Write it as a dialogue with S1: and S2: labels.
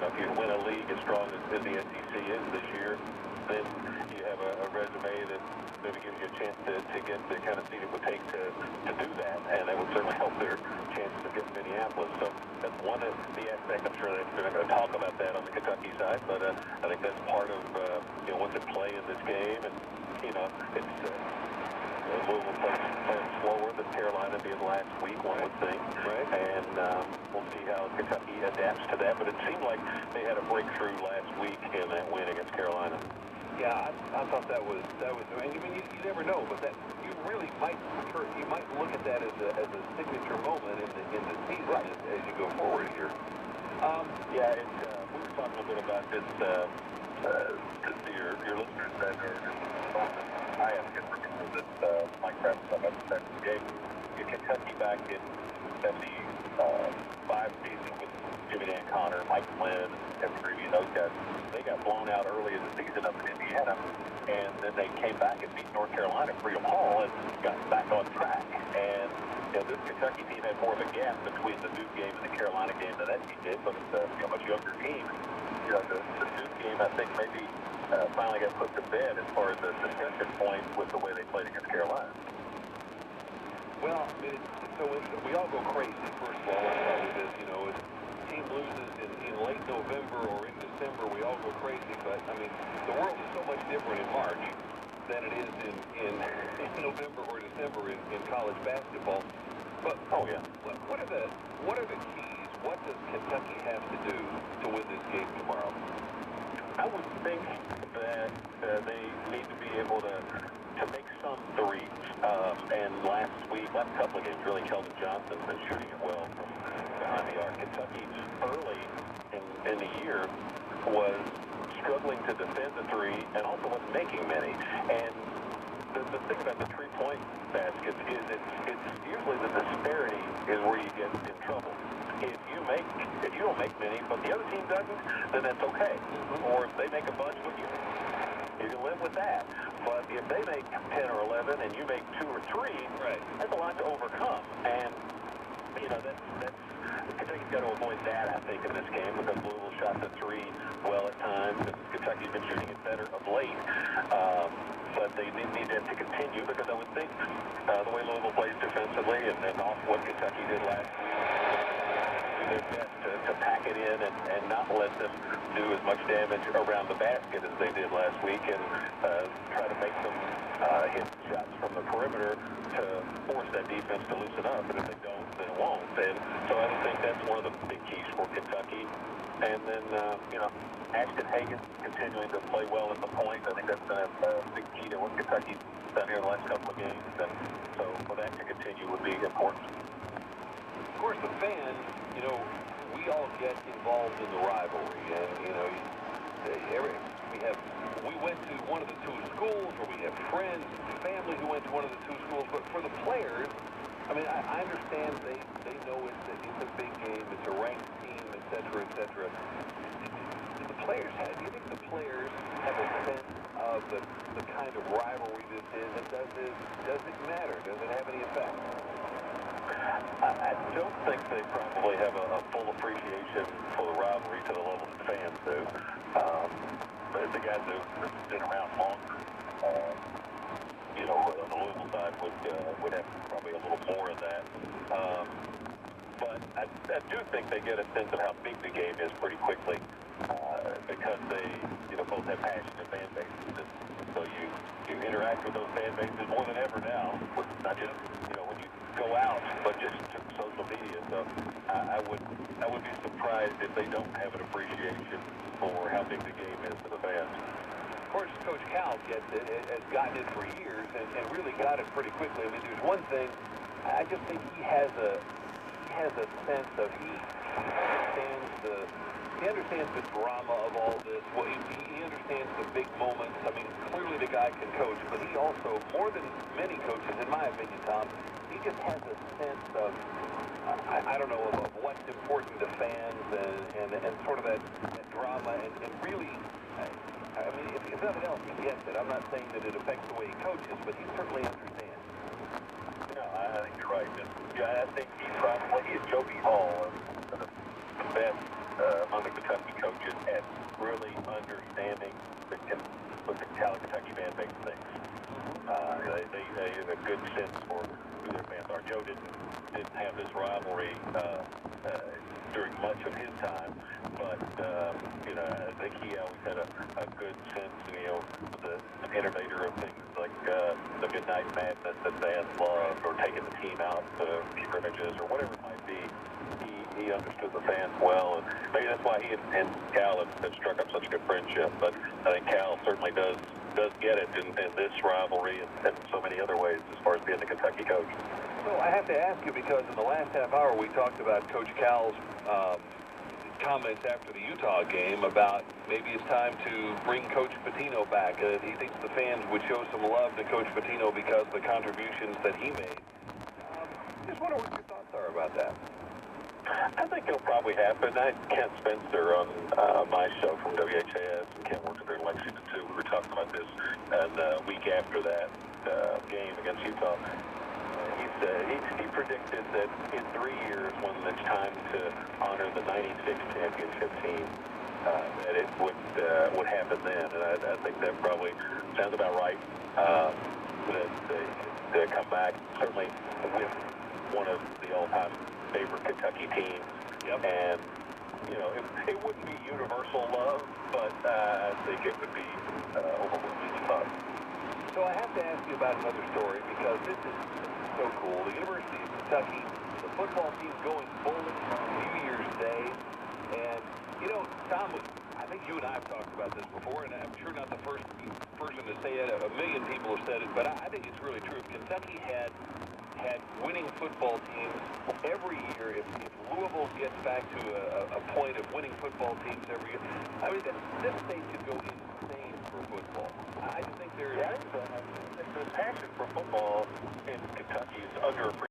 S1: if you win a league as strong as the SEC is this year, then you have a resume that maybe gives you a chance to get the kind of seed it would take to do that, and that would certainly help their chances of getting Indianapolis. So that's one of the aspects. I'm sure they're not going to talk about that on the Kentucky side, but I think that's part of what's at play in this game, and it's Louisville playing slower than Carolina did last week, one would think. Right. And we'll see how Kentucky adapts to that. But it seemed like they had a breakthrough last week in that win against Carolina.
S2: Yeah, I thought that was. I mean, you never know, but that you really might look at that as a signature moment in the season, right, as you go forward here.
S1: Yeah, we were talking a bit about this to your listeners that are. I have good remember that Mike Krabs talking about the game. Kentucky back in 75 season with Jimmy Dan Connor, Mike Flynn, Kevin Greavy, and those guys. They got blown out early in the season up in Indiana, and then they came back and beat North Carolina, Freedom Hall, and got back on track. And this Kentucky team had more of a gap between the Duke game and the Carolina game than that team did, but it's a much younger team. The Duke game, I think, maybe finally got put to bed as far as the discussion point with the way they played against Carolina.
S2: Well, I mean, it's so interesting. We all go crazy, first of all, with this. If a team loses in late November or in December, we all go crazy. But, I mean, the world is so much different in March than it is in November or December in college basketball. But, what are the keys? What does Kentucky have to do to win this game tomorrow?
S1: I would think that they need to be able to make some threes. And last couple of games, really, Keldon Johnson's been shooting it well from behind the arc. Kentucky early in the year was struggling to defend the three and also wasn't making many. And the thing about the three-point baskets is it's usually the disparity is where you get in trouble. If you don't make many, but the other team doesn't, then that's okay. Or if they make a bunch, you can live with that. But if they make 10 or 11 and you make 2 or 3, right, that's a lot to overcome. And that's Kentucky's got to avoid that, I think, in this game, because Louisville shot the three well at times, and Kentucky's been shooting it better of late. But they need that to continue, because I would think the way Louisville plays defensively and off what Kentucky did last week, their best to pack it in and not let them do as much damage around the basket as they did last week, and try to make them hit shots from the perimeter to force that defense to loosen up. And if they don't, then it won't. And so I think that's one of the big keys for Kentucky. And then, Ashton Hagen continuing to play well at the point. I think that's been a big key to what Kentucky's done here in the last couple of games. And so for that to continue would be important.
S2: Of course, the fans, we all get involved in the rivalry, and we went to one of the two schools, or we have friends, family who went to one of the two schools. But for the players, I mean, I understand they know it's a big game, it's a ranked team, et cetera, et cetera. Do you think the players have a sense of the kind of rivalry this is, and does it matter? Does it have any effect?
S1: I don't think they probably have a full appreciation for the rivalry to the level that fans do. The guys who've been around longer, on the Louisville side would have probably a little more of that. But I do think they get a sense of how big the game is pretty quickly, because they both have passionate fan bases. And so you interact with those fan bases more than ever now, not just when you go out, but just social media. So I would be surprised if they don't have an appreciation for how big the game is to the fans.
S2: Of course, Coach Cal has gotten it for years and really got it pretty quickly. I mean, there's one thing, I just think he has a sense of he understands the drama of all this. Well, he understands the big moments. I mean, clearly the guy can coach, but he also, more than many coaches, in my opinion, Tom, he just has a sense of, I don't know, of what's important to fans and sort of that drama. And really, I mean, if nothing else, he gets it. I'm not saying that it affects the way he coaches, but he certainly understands.
S1: I think you're right. I think he's probably, Joby Hall, the best among the Kentucky coaches. really understanding what the Kentucky fan base thinks. They have a good sense for who their fans are. Joe didn't have this rivalry during much of his time, but I think he always had a good sense, the innovator of things like the midnight madness that fans loved, or taking the team out to scrimmages or whatever it might be. He understood the fans well, and maybe that's why he and Cal have struck up such a good friendship. But I think Cal certainly does get it in this rivalry and so many other ways as far as being the Kentucky coach.
S2: So I have to ask you, because in the last half hour we talked about Coach Cal's comments after the Utah game about maybe it's time to bring Coach Pitino back. He thinks the fans would show some love to Coach Pitino because of the contributions that he made. Just wonder what your thoughts are about that.
S1: I think it'll probably happen. Kent Spencer on my show from WHAS, and Kent worked there in Lexington too. We were talking about this, and a week after that game against Utah, he predicted that in 3 years, when it's time to honor the '96 championship team, that it would happen then. And I think that probably sounds about right. That they come back, certainly with one of the all-time favorite Kentucky teams.
S2: Yep.
S1: And it wouldn't be universal love, but I think it would be overwhelming love.
S2: So I have to ask you about another story, because this is so cool. The University of Kentucky, the football team going bowling on New Year's Day. And, Tom, I think you and I have talked about this before, and I'm sure not the first person to say it. A million people have said it, but I think it's really true. If Kentucky had winning football teams every year, if Louisville gets back to a point of winning football teams every year, I mean, this state could go insane for football. I just think there is...
S1: The passion for football in Kentucky is underappreciated.